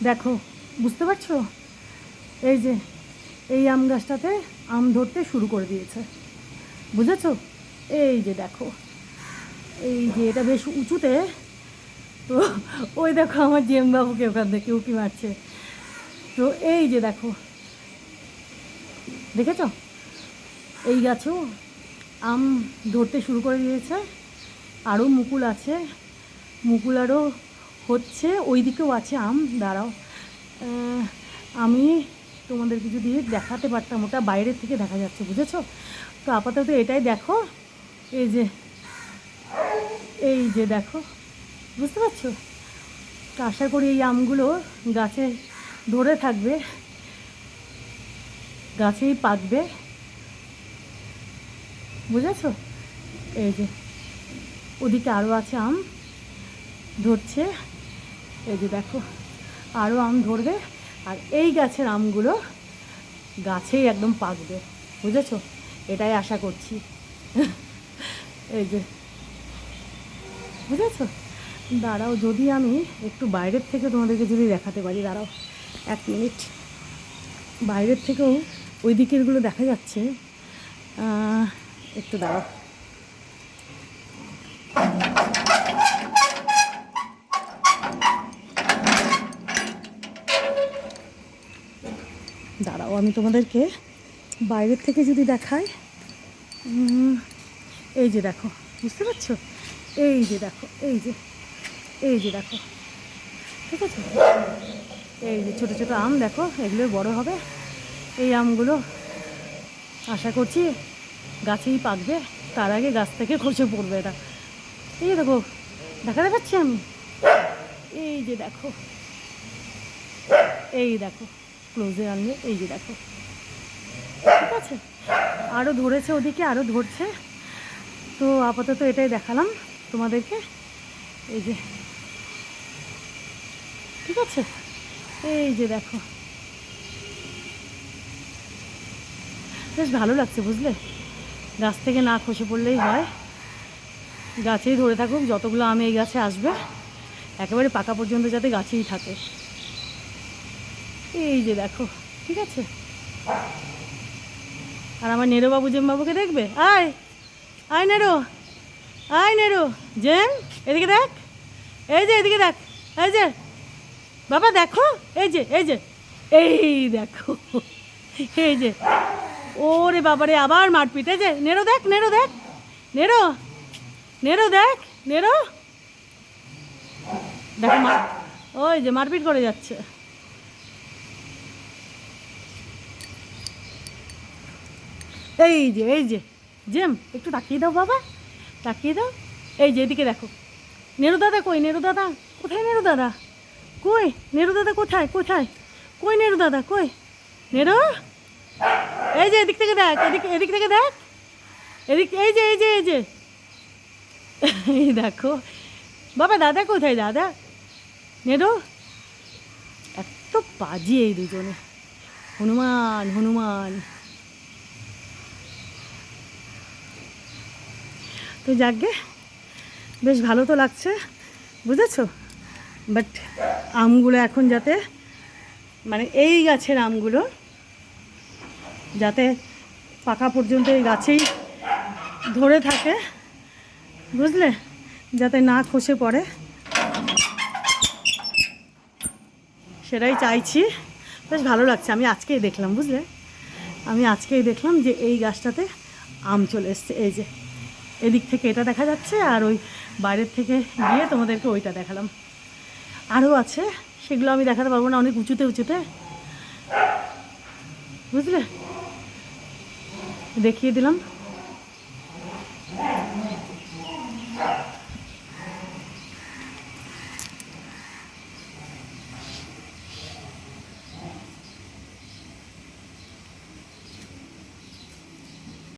দেখো, বুঝতে পারছো? এই যে এই আম গাছটাতে আম ধরতে শুরু করে দিয়েছে, বুঝেছো? এই যে দেখো, এই যে এটা বেশ উঁচুতে। তো ওই দেখো আমার জেমবাবুকে ওখান থেকে উঁকি মারছে। তো এই যে দেখো, দেখেছো? এই গাছেও আম ধরতে শুরু করে দিয়েছে। আরও মুকুল আছে, মুকুল আরও হচ্ছে, ওই দিকেও আছে আম। দাঁড়াও, আমি তোমাদেরকে যদি দেখাতে পারতাম, ওটা বাইরের থেকে দেখা যাচ্ছে, বুঝেছো? তো আপাতত এটাই দেখো। এই যে, এই যে দেখো, বুঝতে পারছো? তো আশা করি এই আমগুলো গাছে ধরে থাকবে, গাছেই পাকবে, বুঝেছো? এই যে ওদিকে আরও আছে আম ধরছে, এই যে দেখো আরও আম ধরবে। আর এই গাছের আমগুলো গাছেই একদম পাকবে, বুঝেছো? এটাই আশা করছি। এই যে, বুঝেছো? দাঁড়াও, যদি আমি একটু বাইরের থেকে তোমাদেরকে যদি দেখাতে পারি, দাঁড়াও 1 মিনিট। বাইরের থেকেও ওই দিকেরগুলো দেখা যাচ্ছে, একটু দাঁড়াও। দাঁড়াও, আমি তোমাদেরকে বাইরের থেকে যদি দেখাই, এই যে দেখো, বুঝতে পারছো? এই যে দেখো, এই যে, এই যে দেখো, ঠিক আছে? এই যে ছোটো ছোটো আম দেখো, এগুলো বড় হবে। এই আমগুলো আশা করছি গাছেই পাকবে, তার আগে গাছ থেকে খসে পড়বে এটা। এই যে দেখো, দেখাতে পাচ্ছি আমি, এই যে দেখো, এই দেখো, ক্লোজে আনলে এই যে দেখো, ঠিক আছে? আরও ধরেছে ওদিকে, আরও ধরছে। তো আপাতত এটাই দেখালাম তোমাদেরকে, এই যে, ঠিক আছে? এই যে দেখো, বেশ ভালো লাগছে, বুঝলে? গাছ থেকে না খসে পড়লেই হয়, গাছেই ধরে থাকুক। যতগুলো আম এই গাছে আসবে একেবারে পাকা পর্যন্ত যাতে গাছেই থাকে। এই যে দেখো, ঠিক আছে? আর আমার নেরোবাবু জেমবাবুকে দেখবে? আয়, আয় নেরো, আয় নেরো, জেম এদিকে দেখ, এই যে এদিকে দেখ, এই যে বাবা দেখো, এই যে, এই যে, এই দেখো, এই যে, ওরে বাবারে আবার মারপিট। এই যে নেরো দেখ, নেরো দেখ, নেরো, নেরো দেখ, নেরো দেখো, ওই যে মারপিট করে যাচ্ছে। এই যে, এই যে জেম, একটু তাকিয়ে দাও বাবা, তাকিয়ে দাও। এই যে এদিকে দেখো, নেরু দাদা কই? নেরু দাদা কোথায়? নেরু দাদা কই? নেরু দাদা কোথায়? কোথায়? কই নেরু দাদা কই? নেরু, এই যে এদিক থেকে দেখ, এদিক, এদিক থেকে দেখ, এদিক, এই যে, এই যে, এই যে, এই দেখো বাবা, দাদা কোথায়? দাদা, নেরু, এত বাজি এই দুজনে, হনুমান হনুমান। তো যাকগে, বেশ ভালো তো লাগছে, বুঝেছো? বাট আমগুলো এখন যাতে, মানে এই গাছের আমগুলো যাতে পাকা পর্যন্ত এই গাছেই ধরে থাকে, বুঝলে? যাতে না খসে পড়ে, সেটাই চাইছি। বেশ ভালো লাগছে, আমি আজকেই দেখলাম, বুঝলে? আমি আজকেই দেখলাম যে এই গাছটাতে আম চলে এসছে। এই যে এদিক থেকে এটা দেখা যাচ্ছে, আর ওই বাইরের থেকে গিয়ে তোমাদেরকে ওইটা দেখালাম। আরও আছে, সেগুলো আমি দেখাতে পারবো না, অনেক উঁচুতে উঁচুতে, বুঝলে? দেখিয়ে দিলাম।